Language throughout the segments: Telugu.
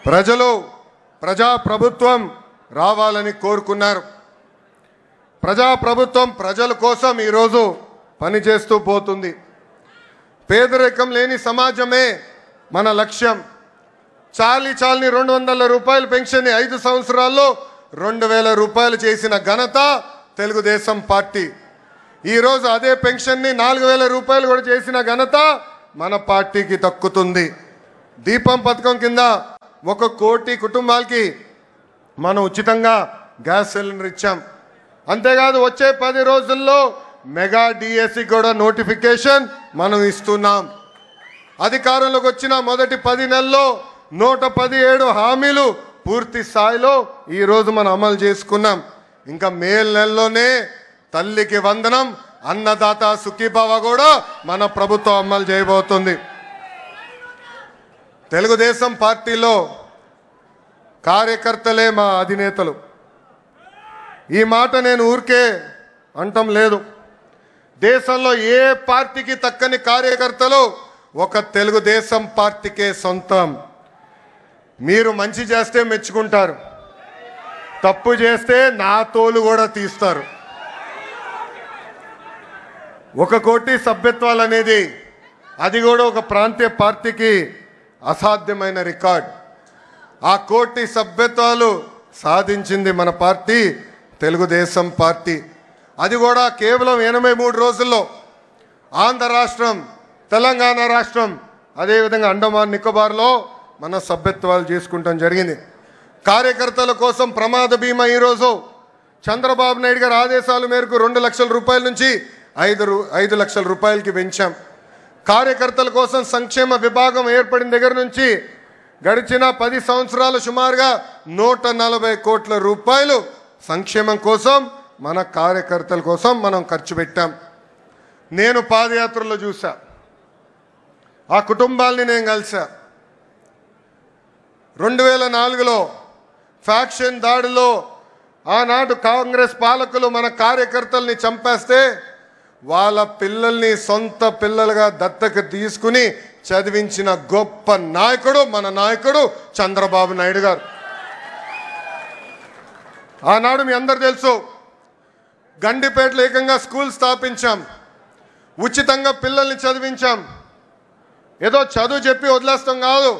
ప్రజలు ప్రజాప్రభుత్వం రావాలని కోరుకున్నారు. ప్రజాప్రభుత్వం ప్రజల కోసం ఈరోజు పనిచేస్తూ పోతుంది. పేదరికం లేని సమాజమే మన లక్ష్యం. చాలని 200 రూపాయల పెన్షన్ 5 సంవత్సరాల్లో 2000 రూపాయలు చేసిన ఘనత తెలుగుదేశం పార్టీ. ఈరోజు అదే పెన్షన్ని 4000 రూపాయలు కూడా చేసిన ఘనత మన పార్టీకి దక్కుతుంది. దీపం పథకం కింద 1 కోటి కుటుంబాలకి మనం ఉచితంగా గ్యాస్ సిలిండర్ ఇచ్చాం. అంతేకాదు వచ్చే 10 రోజుల్లో మెగా డిఎస్సి కూడా నోటిఫికేషన్ మనం ఇస్తున్నాం. అధికారంలోకి వచ్చిన మొదటి 10 నెలల్లో 117 హామీలు పూర్తి స్థాయిలో ఈరోజు మనం అమలు చేసుకున్నాం. ఇంకా మే నెలలోనే తల్లికి వందనం, అన్నదాత సుఖీభావ కూడా మన ప్రభుత్వం అమలు చేయబోతుంది. తెలుగుదేశం పార్టీలో కార్యకర్తలే మా అధినేతలు. ఈ మాట నేను ఊరికే అంటం లేదు. దేశంలో ఏ పార్టీకి తక్కని కార్యకర్తలు ఒక తెలుగుదేశం పార్టీకే సొంతం. మీరు మంచి చేస్తే మెచ్చుకుంటారు, తప్పు చేస్తే నా తోలు కూడా తీస్తారు. 1 కోటి సభ్యత్వాలు అనేది అది కూడా ఒక ప్రాంతీయ పార్టీకి అసాధ్యమైన రికార్డ్. ఆ 1 కోటి సభ్యత్వాలు సాధించింది మన పార్టీ తెలుగుదేశం పార్టీ. అది కూడా కేవలం 83 రోజుల్లో. ఆంధ్ర రాష్ట్రం, తెలంగాణ రాష్ట్రం, అదేవిధంగా అండమాన్ నికోబార్లో మన సభ్యత్వాలు చేసుకుంటాం జరిగింది. కార్యకర్తల కోసం ప్రమాద బీమా ఈరోజు చంద్రబాబు నాయుడు గారి ఆదేశాల మేరకు 2 లక్షల రూపాయల నుంచి 5 లక్షల రూపాయలకి పెంచాం. కార్యకర్తల కోసం సంక్షేమ విభాగం ఏర్పడిన దగ్గర నుంచి గడిచిన 10 సంవత్సరాలు సుమారుగా 140 కోట్ల రూపాయలు సంక్షేమం కోసం, మన కార్యకర్తల కోసం మనం ఖర్చు పెట్టాం. నేను పాదయాత్రలో చూసా, ఆ కుటుంబాలని నేను కలిసా. 2004లో ఫ్యాక్షన్ దాడిలో ఆనాడు కాంగ్రెస్ పాలకులు మన కార్యకర్తల్ని చంపేస్తే వాళ్ళ పిల్లల్ని సొంత పిల్లలుగా దత్తకు తీసుకుని చదివించిన గొప్ప నాయకుడు మన నాయకుడు చంద్రబాబు నాయుడు గారు. ఆనాడు మీ అందరు తెలుసు, గండిపేటలో ఏకంగా స్కూల్ స్థాపించాం, ఉచితంగా పిల్లల్ని చదివించాం. ఏదో చదువు చెప్పి వదిలేస్తాం కాదు,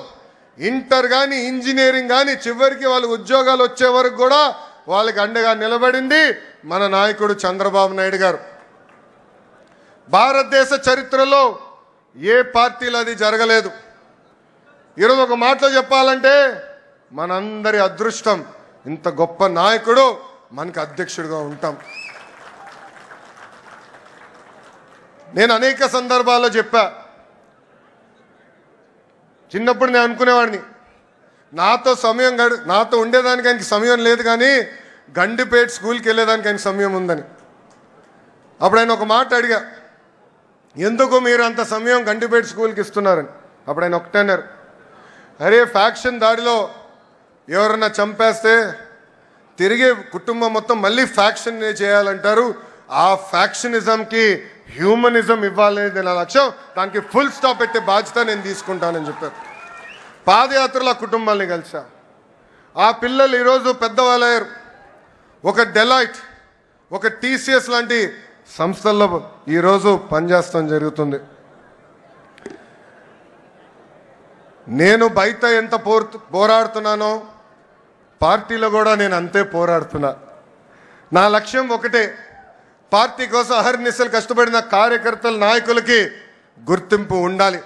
ఇంటర్ కానీ ఇంజనీరింగ్ కానీ చివరికి వాళ్ళ ఉద్యోగాలు వచ్చే వరకు కూడా వాళ్ళకి అండగా నిలబడింది మన నాయకుడు చంద్రబాబు నాయుడు గారు. భారతదేశ చరిత్రలో ఏ పార్టీలో అది జరగలేదు. ఈరోజు ఒక మాటలో చెప్పాలంటే మనందరి అదృష్టం, ఇంత గొప్ప నాయకుడు మనకి అధ్యక్షుడిగా ఉంటాం. నేను అనేక సందర్భాల్లో చెప్పా, చిన్నప్పుడు నేను అనుకునేవాడిని నాతో ఉండేదానికి ఆయనకి సమయం లేదు, కానీ గండిపేట స్కూల్కి వెళ్ళేదానికి ఆయనకి సమయం ఉందని. అప్పుడు ఆయన ఒక మాట అడిగా, ఎందుకు మీరు అంత సమయం గండిపేట స్కూల్కి ఇస్తున్నారని. అప్పుడు ఆయన ఒకటే అన్నారు, అరే ఫ్యాక్షన్ దాడిలో ఎవరన్నా చంపేస్తే తిరిగి కుటుంబం మొత్తం మళ్ళీ ఫ్యాక్షన్ చేయాలంటారు, ఆ ఫ్యాక్షనిజంకి హ్యూమనిజం ఇవ్వాలనేది నా లక్ష్యం, దానికి ఫుల్ స్టాప్ పెట్టే బాధ్యత నేను తీసుకుంటానని చెప్పారు. పాదయాత్రలో కుటుంబాలని కలిసా. ఆ పిల్లలు ఈరోజు పెద్దవాళ్ళయ్యారు. ఒక డెలాయిట్, ఒక టీసీఎస్ లాంటి సంస్థల్లో ఈరోజు పనిచేస్తాం జరుగుతుంది. నేను బయట ఎంత పోరాడుతున్నానో పార్టీలో కూడా నేను అంతే పోరాడుతున్నా. నా లక్ష్యం ఒకటే, పార్టీ కోసం అహర్నిశలు కష్టపడిన కార్యకర్తల నాయకులకి గుర్తింపు ఉండాలి.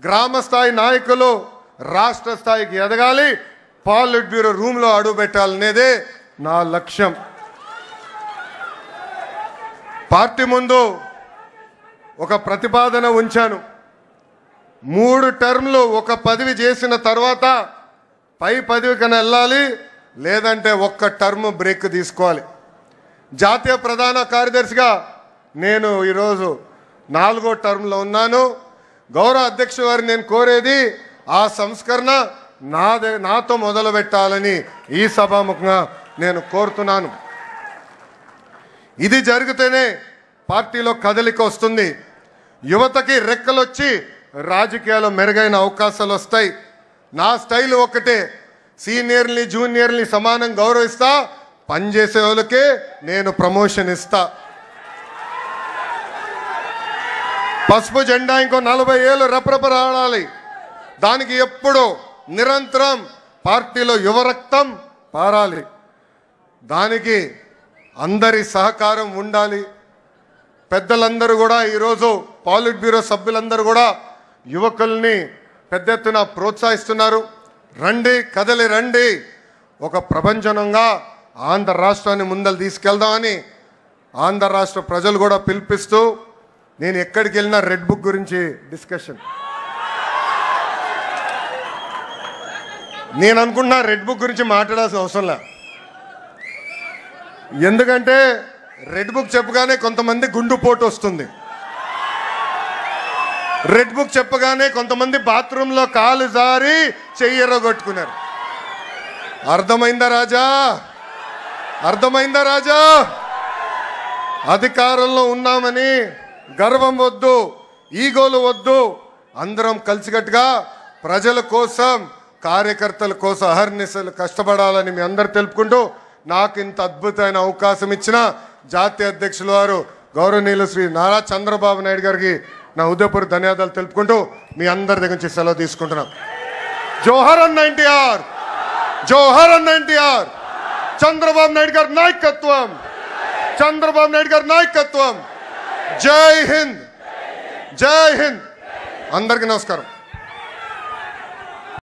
గ్రామ స్థాయి నాయకులు రాష్ట్ర స్థాయికి ఎదగాలి, పాలిట్ బ్యూరో రూమ్లో అడుగు పెట్టాలనేదే నా లక్ష్యం. పార్టీ ముందు ఒక ప్రతిపాదన ఉంచాను. 3 టర్మ్లు ఒక పదవి చేసిన తర్వాత పై పదవి కన్నా వెళ్ళాలి, లేదంటే 1 టర్మ్ బ్రేక్ తీసుకోవాలి. జాతీయ ప్రధాన కార్యదర్శిగా నేను ఈరోజు 4వ టర్మ్లో ఉన్నాను. గౌరవ అధ్యక్షుడు వారిని నేను కోరేది, ఆ సంస్కరణ నాతో మొదలు పెట్టాలని ఈ సభాముఖంగా నేను కోరుతున్నాను. ఇది జరిగితేనే పార్టీలో కదలిక వస్తుంది, యువతకి రెక్కలొచ్చి రాజకీయాల్లో మెరుగైన అవకాశాలు వస్తాయి. నా స్టైల్ ఒకటే, సీనియర్ని జూనియర్ని సమానంగా గౌరవిస్తా, పనిచేసే వాళ్ళకే నేను ప్రమోషన్ ఇస్తా. పసుపు జెండా ఇంకో 40 ఏళ్ళు రెపరెపలాడాలి. దానికి ఎప్పుడు నిరంతరం పార్టీలో యువరక్తం పారాలి. దానికి అందరి సహకారం ఉండాలి. పెద్దలందరూ కూడా ఈరోజు పాలిట్ బ్యూరో సభ్యులందరూ కూడా యువకుల్ని పెద్ద ఎత్తున ప్రోత్సహిస్తున్నారు. రండి, కదలి రండి, ఒక ప్రపంచనంగా ఆంధ్ర రాష్ట్రాన్ని ముందలు తీసుకెళ్దామని ఆంధ్ర రాష్ట్ర ప్రజలు కూడా పిలిపిస్తూ, నేను ఎక్కడికి వెళ్ళినా రెడ్ బుక్ గురించి డిస్కషన్. నేను అనుకుంటున్నా రెడ్ బుక్ గురించి మాట్లాడాల్సిన అవసరం లే. ఎందుకంటే రెడ్ బుక్ చెప్పగానే కొంతమంది గుండుపోటు వస్తుంది. రెడ్ బుక్ చెప్పగానే కొంతమంది బాత్రూంలో కాలు జారి చెయ్యరగొట్టుకున్నారు. అర్థమైందా రాజా? అర్థమైందా రాజా? అధికారంలో ఉన్నామని గర్వం వద్దు, ఈగోలు వద్దు. అందరం కలిసికట్టుగా ప్రజల కోసం, కార్యకర్తల కోసం అహర్నిశలు కష్టపడాలని మీ అందరు తెలుపుకుంటూ, నాకు ఇంత అద్భుతమైన అవకాశం ఇచ్చిన జాతీయ అధ్యక్షుల వారు గౌరవనీయులు శ్రీ నారా చంద్రబాబు నాయుడు గారికి నా హృదయపూర్వక ధన్యవాదాలు తెలుపుకుంటూ మీ అందరి దగ్గర నుంచి సెలవు తీసుకుంటున్నాం. జోహర్ అన్న ఎన్టీఆర్, జోహర్ అన్న ఎన్టీఆర్. చంద్రబాబు నాయుడు గారి నాయకత్వం, చంద్రబాబు నాయుడు గారి నాయకత్వం. జై హింద్, జై హింద్. అందరికీ నమస్కారం.